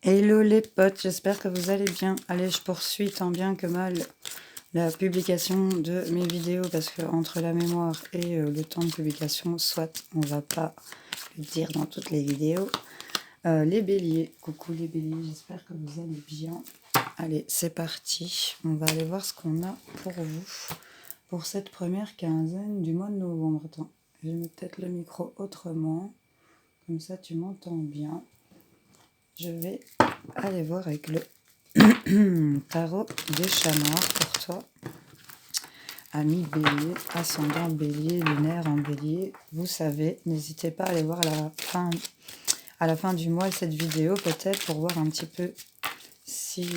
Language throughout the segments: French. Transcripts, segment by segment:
Hello les potes, j'espère que vous allez bien. Allez, je poursuis tant bien que mal la publication de mes vidéos parce que entre la mémoire et le temps de publication, soit on va pas le dire dans toutes les vidéos. Les béliers, coucou les béliers, j'espère que vous allez bien. Allez, c'est parti. On va aller voir ce qu'on a pour vous pour cette première quinzaine du mois de novembre. Attends, je vais mettre peut-être le micro autrement, comme ça tu m'entends bien. Je vais aller voir avec le tarot des chats noirs pour toi. Ami bélier, ascendant bélier, lunaire en bélier. Vous savez, n'hésitez pas à aller voir à la fin du mois cette vidéo peut-être pour voir un petit peu si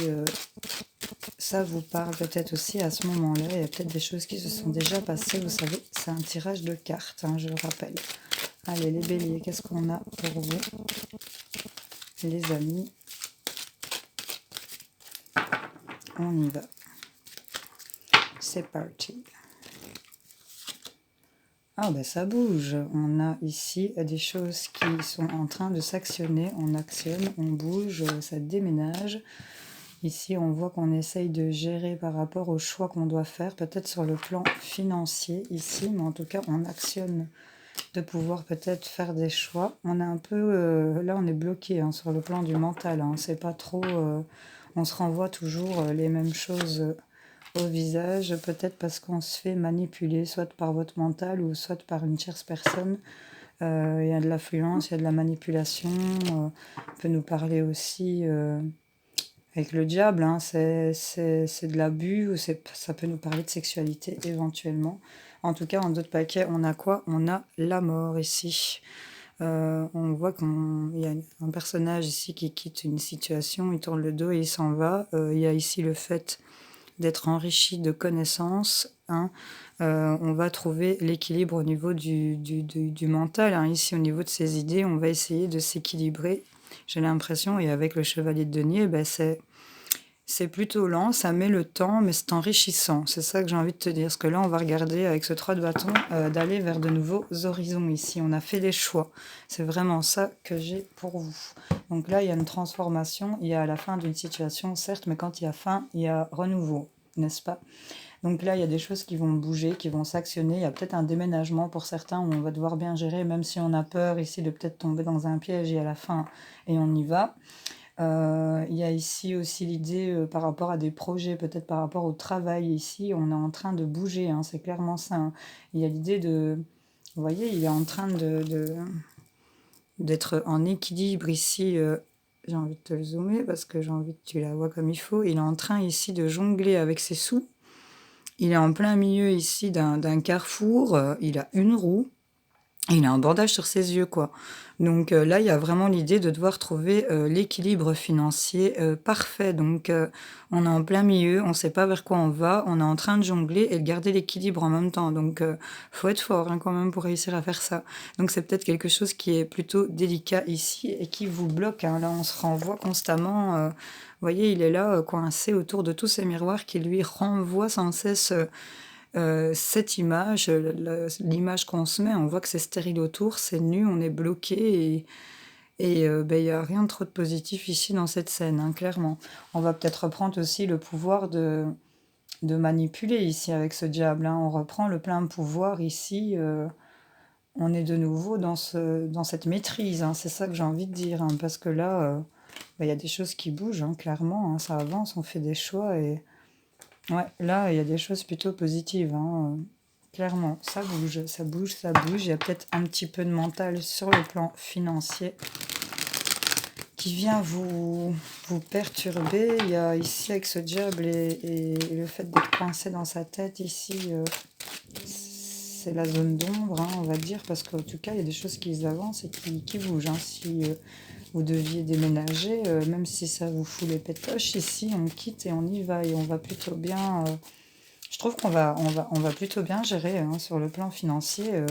ça vous parle peut-être aussi à ce moment-là. Il y a peut-être des choses qui se sont déjà passées. Vous savez, c'est un tirage de cartes, hein, je le rappelle. Allez les béliers, qu'est-ce qu'on a pour vous les amis? On y va. C'est parti. Ah ben ça bouge. On a ici des choses qui sont en train de s'actionner. On actionne, on bouge, ça déménage. Ici, on voit qu'on essaye de gérer par rapport aux choix qu'on doit faire, peut-être sur le plan financier ici, mais en tout cas, on actionne de pouvoir peut-être faire des choix. On est un peu... là, on est bloqué hein, sur le plan du mental. Hein. C'est pas trop... on se renvoie toujours les mêmes choses au visage, peut-être parce qu'on se fait manipuler, soit par votre mental ou soit par une tierce personne. Il y a de l'influence, il y a de la manipulation. On peut nous parler aussi avec le diable, hein, c'est de l'abus, ou ça peut nous parler de sexualité éventuellement. En tout cas, en d'autres paquets, on a quoi? On a la mort ici. On voit qu'il y a un personnage ici qui quitte une situation, il tourne le dos et il s'en va. Il y a ici le fait d'être enrichi de connaissances. Hein. On va trouver l'équilibre au niveau du mental. Hein. Ici, au niveau de ses idées, on va essayer de s'équilibrer. J'ai l'impression, et avec le chevalier de denier, ben c'est plutôt lent, ça met le temps, mais c'est enrichissant. C'est ça que j'ai envie de te dire. Parce que là, on va regarder avec ce 3 de bâton d'aller vers de nouveaux horizons ici. On a fait des choix. C'est vraiment ça que j'ai pour vous. Donc là, il y a une transformation. Il y a la fin d'une situation, certes, mais quand il y a fin, il y a renouveau, n'est-ce pas? Donc là, il y a des choses qui vont bouger, qui vont s'actionner. Il y a peut-être un déménagement pour certains où on va devoir bien gérer, même si on a peur ici de peut-être tomber dans un piège et à la fin, et on y va. Il y a ici aussi l'idée par rapport à des projets, peut-être par rapport au travail ici, on est en train de bouger, hein, c'est clairement ça. Hein. Il y a l'idée de... Vous voyez, il est en train d'être en équilibre ici. J'ai envie de te le zoomer parce que j'ai envie que tu la vois comme il faut. Il est en train ici de jongler avec ses sous. Il est en plein milieu ici d'un carrefour. Il a une roue. Il a un bandage sur ses yeux, quoi. Donc là, il y a vraiment l'idée de devoir trouver l'équilibre financier parfait. Donc on est en plein milieu, on ne sait pas vers quoi on va, on est en train de jongler et de garder l'équilibre en même temps. Donc faut être fort hein, quand même pour réussir à faire ça. Donc c'est peut-être quelque chose qui est plutôt délicat ici et qui vous bloque. Hein. Là, on se renvoie constamment. Vous voyez, il est là coincé autour de tous ces miroirs qui lui renvoient sans cesse... cette image, l'image qu'on se met, on voit que c'est stérile autour, c'est nu, on est bloqué et il n'y a rien de trop de positif ici dans cette scène, hein, clairement. On va peut-être reprendre aussi le pouvoir de manipuler ici avec ce diable. Hein. On reprend le plein pouvoir ici. On est de nouveau dans cette maîtrise. Hein. C'est ça que j'ai envie de dire. Hein, parce que là, il y a des choses qui bougent, hein, clairement. Hein, ça avance, on fait des choix et... Ouais, là, il y a des choses plutôt positives, hein, clairement. Ça bouge, ça bouge, ça bouge. Il y a peut-être un petit peu de mental sur le plan financier qui vient vous perturber. Il y a ici, avec ce diable et le fait d'être coincé dans sa tête, ici, c'est la zone d'ombre, hein, on va dire, parce qu'en tout cas, il y a des choses qui avancent et qui bougent. Hein. Si vous deviez déménager, même si ça vous fout les pétoches, ici, on quitte et on y va. Et on va plutôt bien... je trouve qu'on va plutôt bien gérer hein, sur le plan financier.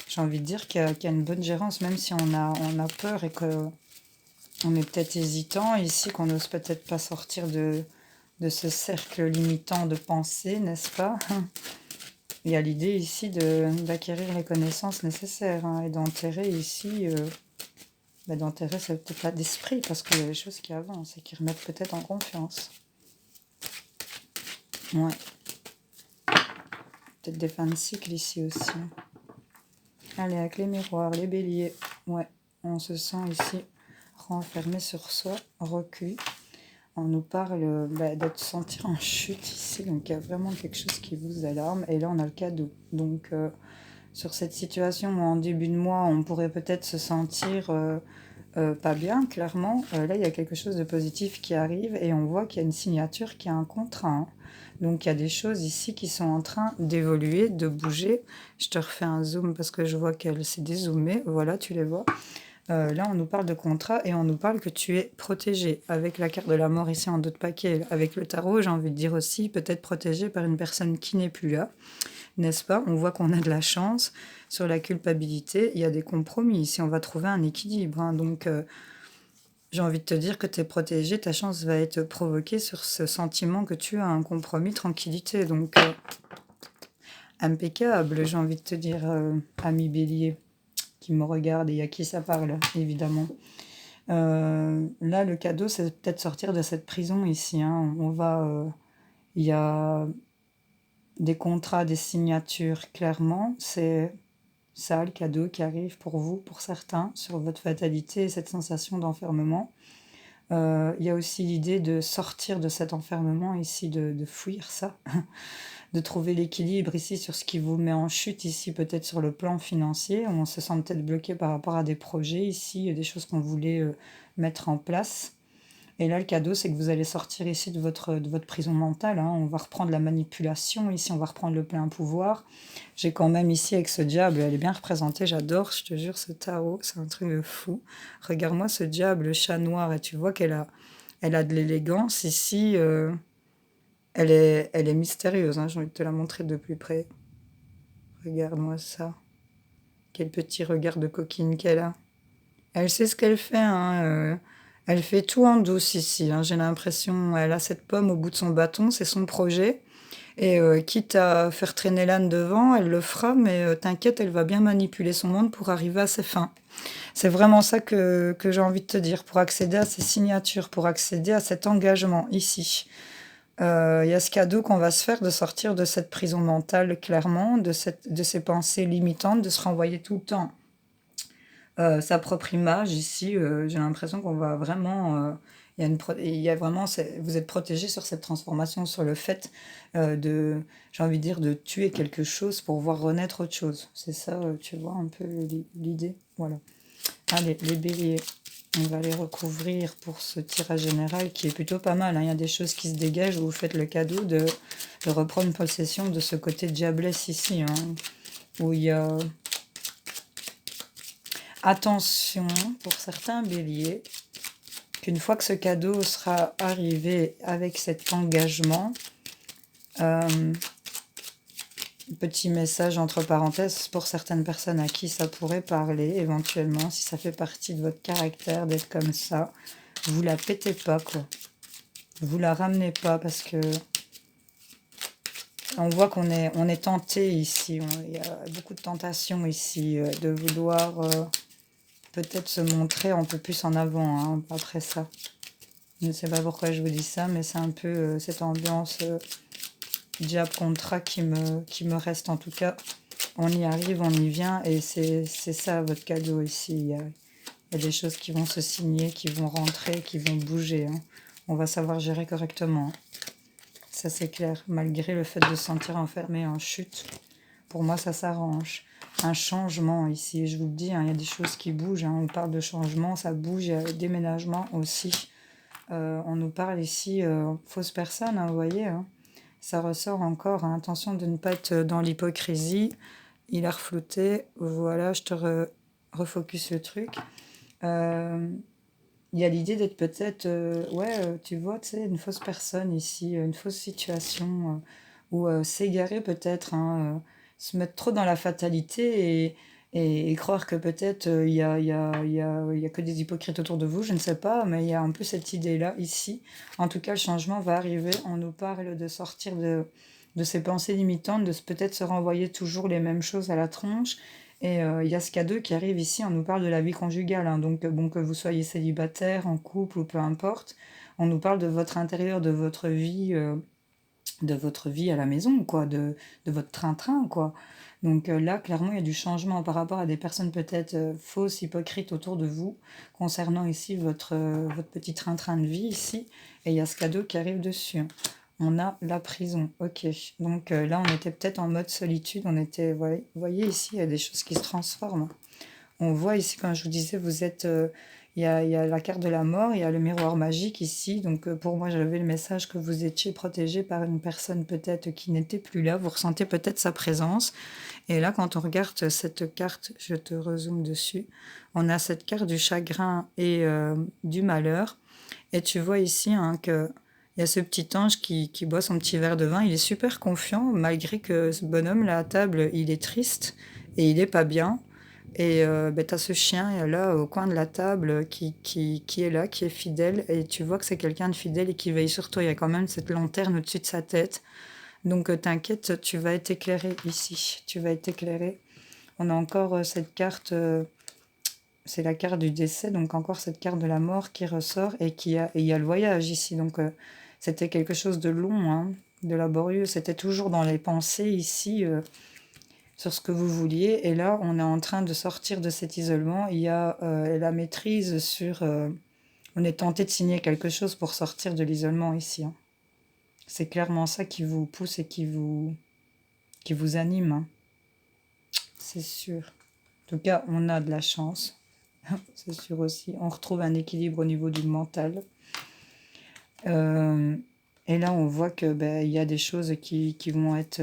J'ai envie de dire qu'il y a une bonne gérance, même si on a peur et qu'on est peut-être hésitant ici, qu'on n'ose peut-être pas sortir de ce cercle limitant de pensée, n'est-ce pas? Il y a l'idée ici d'acquérir les connaissances nécessaires hein, et d'enterrer ici bah, d'enterrer cet état d'esprit, parce qu'il y a des choses qui avancent et qui remettent peut-être en confiance. Ouais. Peut-être des fins de cycle ici aussi. Allez, avec les miroirs, les béliers. Ouais, on se sent ici renfermé sur soi, reclus. On nous parle d'être sentir en chute ici, donc il y a vraiment quelque chose qui vous alarme. Et là, on a le cadeau. Donc, sur cette situation où en début de mois, on pourrait peut-être se sentir pas bien, clairement. Là, il y a quelque chose de positif qui arrive et on voit qu'il y a une signature qui a un contrat. Hein. Donc, il y a des choses ici qui sont en train d'évoluer, de bouger. Je te refais un zoom parce que je vois qu'elle s'est dézoomée. Voilà, tu les vois. Là, on nous parle de contrat et on nous parle que tu es protégé. Avec la carte de la mort ici en dos de paquet, avec le tarot, j'ai envie de dire aussi peut-être protégé par une personne qui n'est plus là, n'est-ce pas? On voit qu'on a de la chance. Sur la culpabilité, il y a des compromis. Ici, on va trouver un équilibre. Hein. Donc, j'ai envie de te dire que tu es protégé. Ta chance va être provoquée sur ce sentiment que tu as un compromis, tranquillité. Donc, impeccable, j'ai envie de te dire, ami bélier qui me regarde et à qui ça parle, évidemment. Là, le cadeau, c'est peut-être sortir de cette prison ici. Hein. Il y a des contrats, des signatures, clairement. C'est ça, le cadeau qui arrive pour vous, pour certains, sur votre fatalité et cette sensation d'enfermement. Il y a aussi l'idée de sortir de cet enfermement ici, de fuir ça, de trouver l'équilibre ici sur ce qui vous met en chute ici, peut-être sur le plan financier, où on se sent peut-être bloqué par rapport à des projets ici, des choses qu'on voulait mettre en place. Et là, le cadeau, c'est que vous allez sortir ici de votre prison mentale. Hein. On va reprendre la manipulation ici, on va reprendre le plein pouvoir. J'ai quand même ici avec ce diable, elle est bien représentée, j'adore, je te jure, ce tarot, c'est un truc de fou. Regarde-moi ce diable, le chat noir, et tu vois elle a de l'élégance ici. Elle est mystérieuse, hein, j'ai envie de te la montrer de plus près. Regarde-moi ça. Quel petit regard de coquine qu'elle a. Elle sait ce qu'elle fait, hein, elle fait tout en douce ici, hein, j'ai l'impression. Elle a cette pomme au bout de son bâton, c'est son projet. Et quitte à faire traîner l'âne devant, elle le fera, mais t'inquiète, elle va bien manipuler son monde pour arriver à ses fins. C'est vraiment ça que j'ai envie de te dire, pour accéder à ces signatures, pour accéder à cet engagement ici. Il y a ce cadeau qu'on va se faire de sortir de cette prison mentale, clairement, de ces pensées limitantes, de se renvoyer tout le temps sa propre image. Ici, j'ai l'impression qu'on va vraiment... il y a vraiment, vous êtes protégé sur cette transformation, sur le fait j'ai envie de dire, de tuer quelque chose pour voir renaître autre chose. C'est ça, tu vois, un peu l'idée. Voilà. Allez, les béliers, on va les recouvrir pour ce tirage général qui est plutôt pas mal. Hein. Il y a des choses qui se dégagent où vous faites le cadeau de reprendre possession de ce côté diablesse ici, hein, où il y a... Attention, pour certains béliers, qu'une fois que ce cadeau sera arrivé avec cet engagement, petit message entre parenthèses pour certaines personnes à qui ça pourrait parler, éventuellement, si ça fait partie de votre caractère d'être comme ça, vous la pétez pas, quoi. Vous la ramenez pas parce que on voit qu'on est tenté ici. Il y a beaucoup de tentations ici, de vouloir... peut-être se montrer un peu plus en avant, hein, après ça. Je ne sais pas pourquoi je vous dis ça, mais c'est un peu cette ambiance diable contrat qui me reste en tout cas. On y arrive, on y vient, et c'est ça votre cadeau ici. Il y a des choses qui vont se signer, qui vont rentrer, qui vont bouger. Hein. On va savoir gérer correctement. Hein. Ça c'est clair, malgré le fait de se sentir enfermé en chute. Pour moi, ça s'arrange. Un changement ici, je vous le dis, hein, il y a des choses qui bougent. Hein, on parle de changement, ça bouge, il y a déménagement aussi. On nous parle ici, fausse personne, hein, vous voyez. Hein, ça ressort encore. Hein, attention de ne pas être dans l'hypocrisie. Il a reflouté. Voilà, je te refocus le truc. Il y a l'idée d'être peut-être, tu vois, tu sais, une fausse personne ici, une fausse situation, ou s'égarer peut-être, hein, se mettre trop dans la fatalité et croire que peut-être il y a que des hypocrites autour de vous, je ne sais pas, mais il y a un peu cette idée-là ici. En tout cas, le changement va arriver. On nous parle de sortir de ces pensées limitantes, de peut-être se renvoyer toujours les mêmes choses à la tronche Et il y a ce cadeau qui arrive ici, on nous parle de la vie conjugale, hein, donc bon, que vous soyez célibataire, en couple ou peu importe, on nous parle de votre intérieur, de votre vie à la maison, quoi, de votre train-train, quoi. Donc là, clairement, il y a du changement par rapport à des personnes peut-être fausses, hypocrites autour de vous, concernant ici votre petit train-train de vie ici, et il y a ce cadeau qui arrive dessus. On a la prison, ok. Donc là, on était peut-être en mode solitude, on était, vous voyez ici, il y a des choses qui se transforment. On voit ici, quand je vous disais, vous êtes... il y a la carte de la mort, il y a le miroir magique ici. Donc pour moi, j'avais le message que vous étiez protégé par une personne peut-être qui n'était plus là. Vous ressentez peut-être sa présence. Et là, quand on regarde cette carte, je te rezoome dessus, on a cette carte du chagrin et du malheur. Et tu vois ici hein, que... Il y a ce petit ange qui boit son petit verre de vin. Il est super confiant, malgré que ce bonhomme là à table, il est triste et il est pas bien. Et tu as ce chien là au coin de la table qui est là, qui est fidèle. Et tu vois que c'est quelqu'un de fidèle et qui veille sur toi. Il y a quand même cette lanterne au-dessus de sa tête. Donc t'inquiète, tu vas être éclairé ici. Tu vas être éclairé. On a encore cette carte, c'est la carte du décès, donc encore cette carte de la mort qui ressort et il y a le voyage ici. Donc c'était quelque chose de long, hein, de laborieux. C'était toujours dans les pensées ici. Sur ce que vous vouliez. Et là, on est en train de sortir de cet isolement. Il y a la maîtrise sur... on est tenté de signer quelque chose pour sortir de l'isolement ici. Hein. C'est clairement ça qui vous pousse et qui vous anime. Hein. C'est sûr. En tout cas, on a de la chance. C'est sûr aussi. On retrouve un équilibre au niveau du mental. Et là, on voit que il y a des choses qui vont être...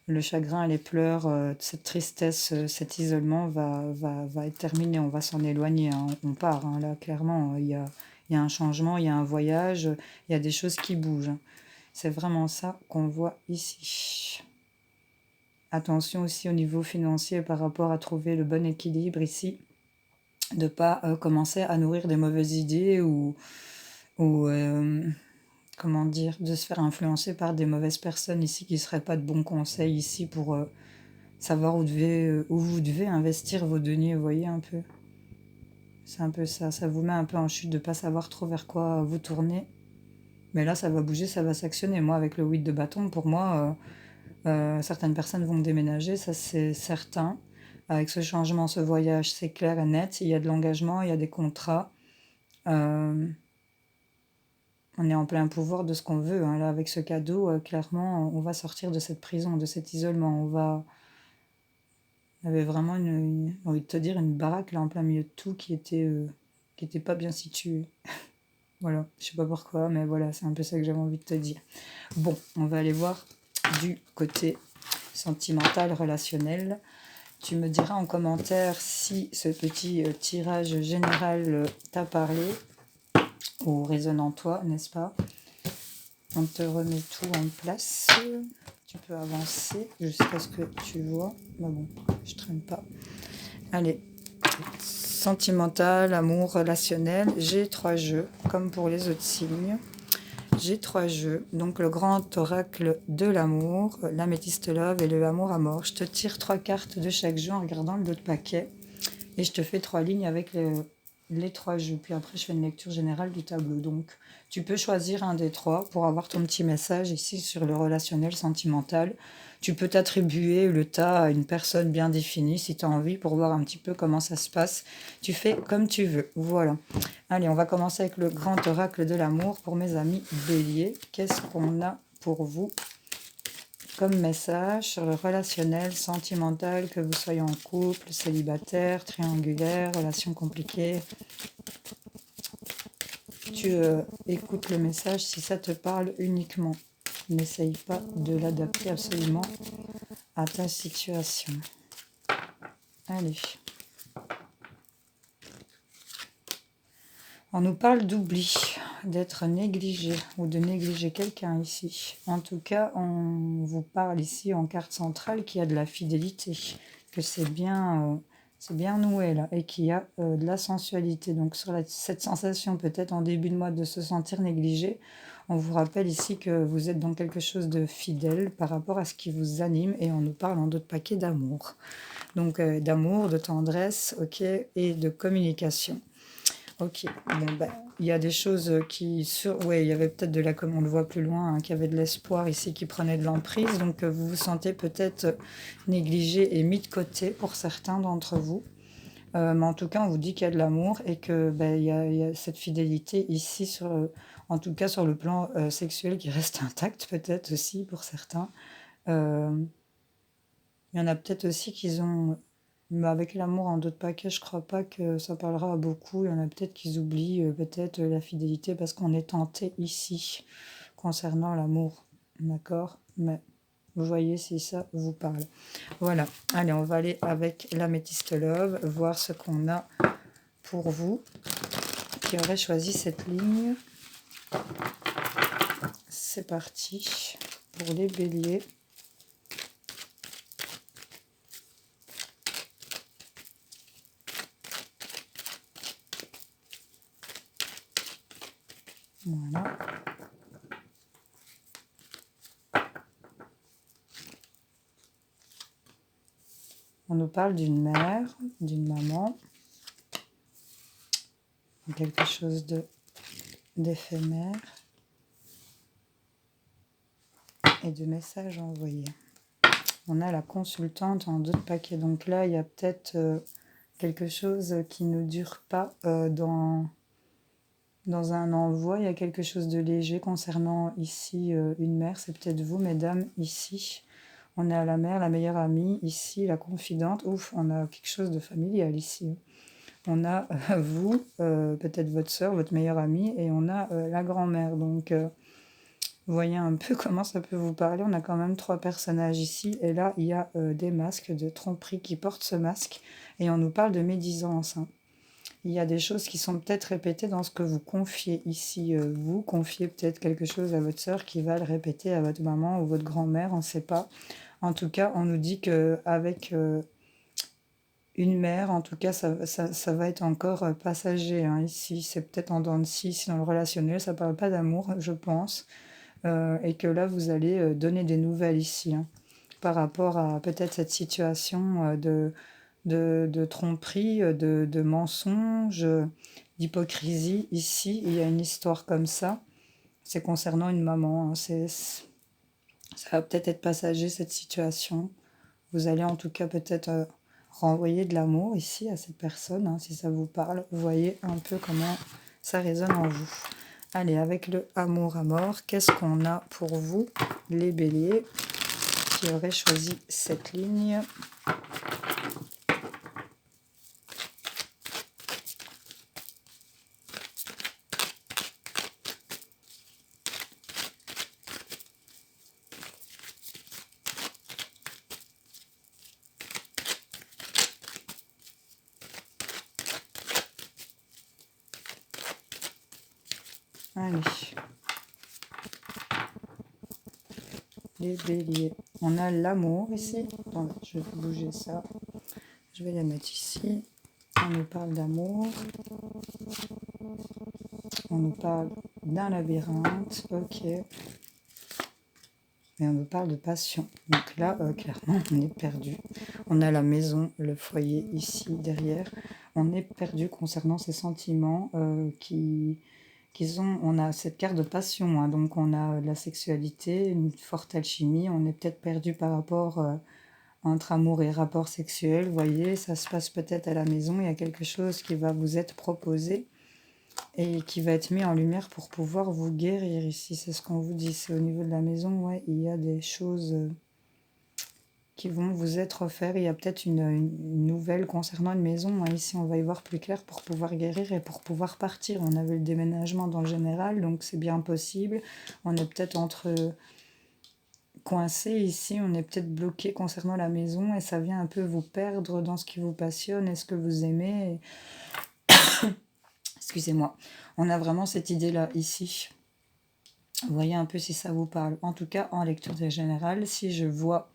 le chagrin, les pleurs, cette tristesse, cet isolement va être terminé. On va s'en éloigner. Hein. On part. Hein. Là, clairement, il y a un changement, il y a un voyage, il y a des choses qui bougent. Hein. C'est vraiment ça qu'on voit ici. Attention aussi au niveau financier par rapport à trouver le bon équilibre ici. De ne pas commencer à nourrir des mauvaises idées ou comment dire, de se faire influencer par des mauvaises personnes ici qui ne seraient pas de bons conseils ici pour savoir où vous devez investir vos deniers, vous voyez un peu. C'est un peu ça, ça vous met un peu en chute de ne pas savoir trop vers quoi vous tourner. Mais là, ça va bouger, ça va s'actionner. Moi, avec le 8 de bâton, pour moi, certaines personnes vont déménager, ça c'est certain. Avec ce changement, ce voyage, c'est clair et net. Il y a de l'engagement, il y a des contrats. On est en plein pouvoir de ce qu'on veut. Hein. Là, avec ce cadeau, clairement, on va sortir de cette prison, de cet isolement. On avait vraiment, envie de te dire, une baraque là en plein milieu de tout qui était pas bien située. Voilà, je sais pas pourquoi, mais voilà, c'est un peu ça que j'avais envie de te dire. Bon, on va aller voir du côté sentimental, relationnel. Tu me diras en commentaire si ce petit tirage général t'a parlé ou résonne en toi, n'est-ce pas? On te remet tout en place. Tu peux avancer jusqu'à ce que tu vois. Mais bon, je traîne pas. Allez, sentimental, amour, relationnel. J'ai 3 jeux, comme pour les autres signes. J'ai 3 jeux. Donc le grand oracle de l'amour, l'améthyste love et le amour à mort. Je te tire 3 cartes de chaque jeu en regardant le dos de paquet. Et je te fais 3 lignes avec les 3 jeux. Puis après, je fais une lecture générale du tableau. Donc, tu peux choisir un des 3 pour avoir ton petit message ici sur le relationnel sentimental. Tu peux t'attribuer le tas à une personne bien définie si tu as envie pour voir un petit peu comment ça se passe. Tu fais comme tu veux. Voilà. Allez, on va commencer avec le grand oracle de l'amour pour mes amis béliers. Qu'est-ce qu'on a pour vous comme message sur le relationnel, sentimental, que vous soyez en couple, célibataire, triangulaire, relation compliquée. Tu écoutes le message si ça te parle uniquement. N'essaye pas de l'adapter absolument à ta situation. Allez. On nous parle d'oubli, d'être négligé ou de négliger quelqu'un ici. En tout cas, on vous parle ici en carte centrale qu'il y a de la fidélité, que c'est bien c'est bien noué là, et qu'il y a de la sensualité. Donc sur cette sensation peut-être en début de mois de se sentir négligé, on vous rappelle ici que vous êtes dans quelque chose de fidèle par rapport à ce qui vous anime, et on nous parle en d'autres paquets d'amour. Donc d'amour, de tendresse, ok, et de communication. Ok, bon ben, il y a des choses qui... Ouais, il y avait peut-être comme on le voit plus loin, hein, qu'il y avait de l'espoir ici qui prenait de l'emprise. Donc vous vous sentez peut-être négligé et mis de côté pour certains d'entre vous. Mais en tout cas, on vous dit qu'il y a de l'amour et que ben, il y a cette fidélité ici, en tout cas sur le plan sexuel, qui reste intact peut-être aussi pour certains. Euh, il y en a peut-être aussi qui ont... Mais avec l'amour en d'autres paquets, je crois pas que ça parlera à beaucoup. Il y en a peut-être qui oublient peut-être la fidélité parce qu'on est tenté ici concernant l'amour. D'accord? Mais vous voyez si ça vous parle. Voilà. Allez, on va aller avec l'améthyste love, voir ce qu'on a pour vous qui aurait choisi cette ligne. C'est parti pour les béliers. Voilà. On nous parle d'une mère, d'une maman, quelque chose d'éphémère et de messages envoyés. On a la consultante en d'autres paquets. Donc là, il y a peut-être quelque chose qui ne dure pas dans un envoi. Il y a quelque chose de léger concernant ici une mère. C'est peut-être vous, mesdames, ici. On a la mère, la meilleure amie, ici, la confidente. Ouf, on a quelque chose de familial ici. On a vous, peut-être votre soeur, votre meilleure amie, et on a la grand-mère. Donc, vous voyez un peu comment ça peut vous parler. On a quand même 3 personnages ici. Et là, il y a des masques de tromperie qui portent ce masque. Et on nous parle de médisance. Hein. Il y a des choses qui sont peut-être répétées dans ce que vous confiez ici. Vous confiez peut-être quelque chose à votre soeur qui va le répéter à votre maman ou votre grand-mère, on ne sait pas. En tout cas, on nous dit qu'avec une mère, en tout cas, ça va être encore passager. Hein. Ici, c'est peut-être en dents de scie, ici dans le relationnel, ça ne parle pas d'amour, je pense. Et que là, vous allez donner des nouvelles ici, hein, par rapport à peut-être cette situation de tromperie, de mensonge, d'hypocrisie. Ici, il y a une histoire comme ça. C'est concernant une maman. Hein. Ça va peut-être être passager, cette situation. Vous allez en tout cas peut-être renvoyer de l'amour ici à cette personne, hein, si ça vous parle. Vous voyez un peu comment ça résonne en vous. Allez, avec le amour à mort, qu'est-ce qu'on a pour vous, les béliers, qui auraient choisi cette ligne? Allez. Les béliers. On a l'amour ici. Attendez, je vais bouger ça. Je vais la mettre ici. On nous parle d'amour. On nous parle d'un labyrinthe. Ok. Et on nous parle de passion. Donc là, clairement, on est perdu. On a la maison, le foyer ici, derrière. On est perdu concernant ces sentiments on a cette carte de passion, hein, donc on a de la sexualité, une forte alchimie, on est peut-être perdu par rapport entre amour et rapport sexuel, vous voyez, ça se passe peut-être à la maison, il y a quelque chose qui va vous être proposé et qui va être mis en lumière pour pouvoir vous guérir ici, c'est ce qu'on vous dit, c'est au niveau de la maison, ouais, il y a des choses qui vont vous être offerts. Il y a peut-être une nouvelle concernant une maison. Hein. Ici, on va y voir plus clair pour pouvoir guérir et pour pouvoir partir. On avait le déménagement dans le général, donc c'est bien possible. On est peut-être coincé ici, on est peut-être bloqué concernant la maison et ça vient un peu vous perdre dans ce qui vous passionne et ce que vous aimez. Excusez-moi. On a vraiment cette idée-là ici. Vous voyez un peu si ça vous parle. En tout cas, en lecture générale, si je vois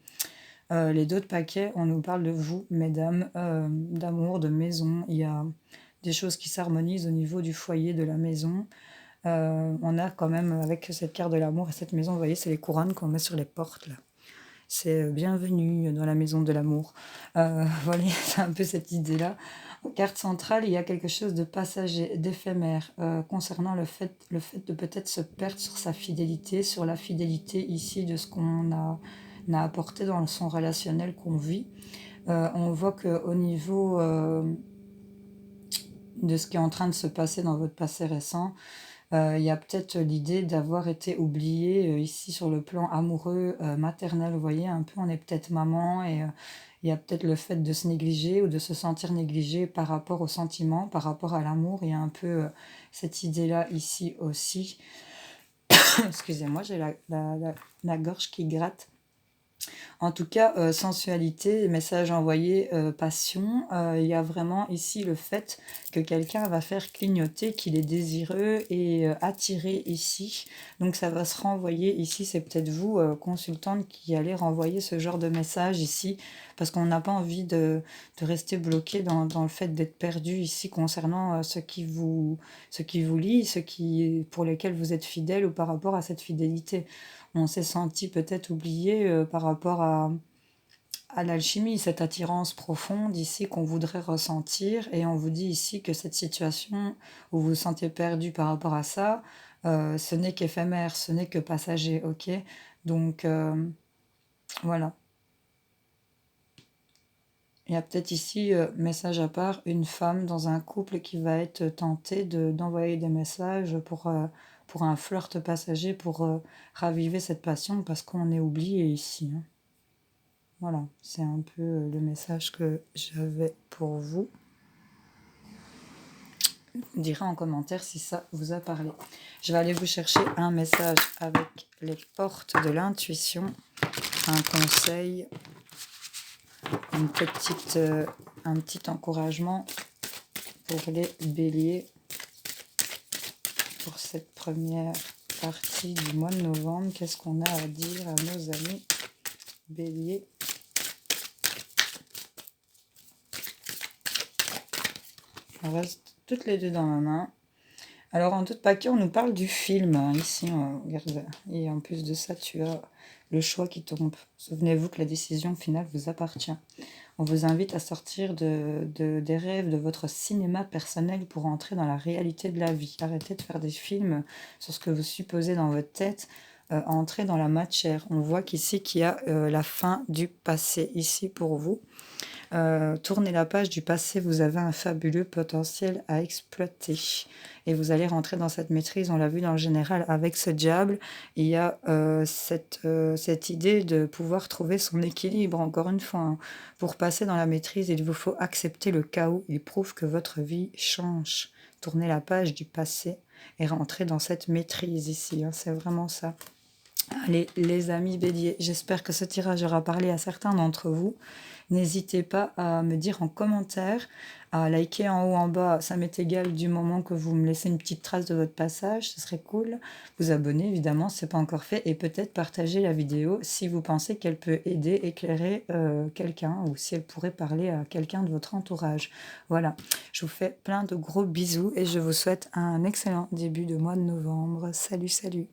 Les d'autres paquets, on nous parle de vous, mesdames, d'amour, de maison. Il y a des choses qui s'harmonisent au niveau du foyer, de la maison. On a quand même, avec cette carte de l'amour et cette maison, vous voyez, c'est les couronnes qu'on met sur les portes, là. C'est bienvenue dans la maison de l'amour. Voilà, c'est un peu cette idée-là. En carte centrale, il y a quelque chose de passager, d'éphémère, concernant le fait de peut-être se perdre sur sa fidélité, sur la fidélité ici de ce qu'on a apporté dans son relationnel qu'on vit. On voit qu'au niveau de ce qui est en train de se passer dans votre passé récent, il y a peut-être l'idée d'avoir été oublié ici sur le plan amoureux, maternel. Vous voyez, un peu, on est peut-être maman et il y a peut-être le fait de se négliger ou de se sentir négligé par rapport aux sentiments, par rapport à l'amour. Il y a un peu cette idée-là ici aussi. Excusez-moi, j'ai la gorge qui gratte. En tout cas, sensualité, message envoyé, passion, il y a vraiment ici le fait que quelqu'un va faire clignoter qu'il est désireux et attiré ici. Donc ça va se renvoyer ici, c'est peut-être vous, consultante, qui allez renvoyer ce genre de message ici, parce qu'on n'a pas envie de rester bloqué dans le fait d'être perdu ici concernant ce qui vous lie, pour lesquels vous êtes fidèle ou par rapport à cette fidélité. On s'est senti peut-être oublié par rapport à l'alchimie, cette attirance profonde ici qu'on voudrait ressentir. Et on vous dit ici que cette situation où vous vous sentez perdu par rapport à ça, ce n'est qu'éphémère, ce n'est que passager, ok? Donc voilà. Il y a peut-être ici, message à part, une femme dans un couple qui va être tentée d'envoyer des messages pour un flirt passager, pour raviver cette passion, parce qu'on est oublié ici, hein. Voilà, c'est un peu le message que j'avais pour vous. Vous direz en commentaire si ça vous a parlé. Je vais aller vous chercher un message avec les portes de l'intuition, un conseil, un petit encouragement pour les béliers pour cette première partie du mois de novembre. Qu'est-ce qu'on a à dire à nos amis béliers? On reste toutes les deux dans ma main. Alors, en tout paquet, on nous parle du film, hein. Ici, regarde. Et en plus de ça, tu as le choix qui tombe. Souvenez-vous que la décision finale vous appartient. On vous invite à sortir des rêves de votre cinéma personnel pour entrer dans la réalité de la vie. Arrêtez de faire des films sur ce que vous supposez dans votre tête. Entrez dans la matière. On voit qu'ici, qu'il y a la fin du passé ici pour vous. Tournez la page du passé, vous avez un fabuleux potentiel à exploiter. Et vous allez rentrer dans cette maîtrise, on l'a vu dans le général, avec ce diable, il y a cette idée de pouvoir trouver son équilibre, encore une fois, hein. Pour passer dans la maîtrise, il vous faut accepter le chaos, il prouve que votre vie change. Tournez la page du passé et rentrer dans cette maîtrise ici, hein, c'est vraiment ça. Allez, les amis béliers, j'espère que ce tirage aura parlé à certains d'entre vous. N'hésitez pas à me dire en commentaire, à liker en haut, en bas, ça m'est égal du moment que vous me laissez une petite trace de votre passage, ce serait cool. Vous abonner évidemment si ce n'est pas encore fait et peut-être partager la vidéo si vous pensez qu'elle peut aider, éclairer quelqu'un ou si elle pourrait parler à quelqu'un de votre entourage. Voilà, je vous fais plein de gros bisous et je vous souhaite un excellent début de mois de novembre. Salut, salut!